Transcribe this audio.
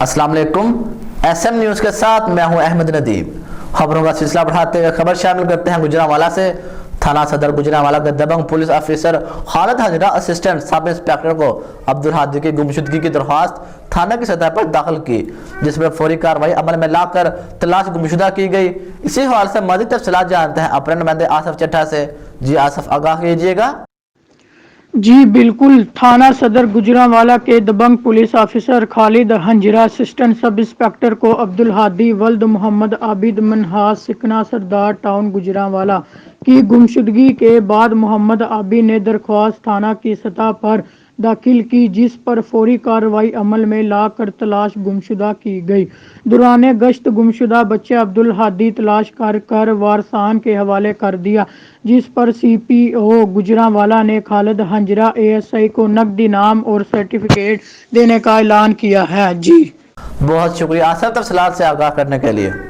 अस्सलाम वालेकुम। SM news के साथ मैं हूं अहमद नदीम। खबरों का सिलसिला बढ़ाते हुए खबर शामिल करते हैं गुजरांवाला से। थाना सदर गुजरांवाला के दबंग police officer Khalid Hajra assistant sub inspector को अब्दुल हादी की गुमशुदगी की दरख्वास्त थाना की सतह पर दाखिल की, जिसमें फौरी कार्रवाई अमल में लाकर तलाश गुमशुदा की गई। इसी हवाले से मज़ीद तफसीलात जानते हैं अपने नुमाइंदे आसिफ चट्टा से। जी आसिफ, आगाह कीजिएगा। जी बिल्कुल। थाना सदर गुजरांवाला के दबंग police officer Khalid Hanjra assistant sub inspector को अब्दुल हादी वल्द मोहम्मद आबिद मनहास सिकना सरदार टाउन गुजरांवाला की गुमशुदगी के बाद मोहम्मद आबिद ने दरख्वास्त थाना की सतह पर दाखिल की, जिस पर फौरी कार्रवाई अमल में लाकर तलाश गुमशुदा की गई। दौरान गश्त गुमशुदा बच्चे अब्दुल हादी तलाश कर वारसान के हवाले कर दिया, जिस पर CPO गुजरांवाला ने खालिद हंजरा ASI को नकदी इनाम और सर्टिफिकेट देने का ऐलान किया है। जी बहुत शुक्रिया आसिफ, तफसीलात से आगाह करने के लिए।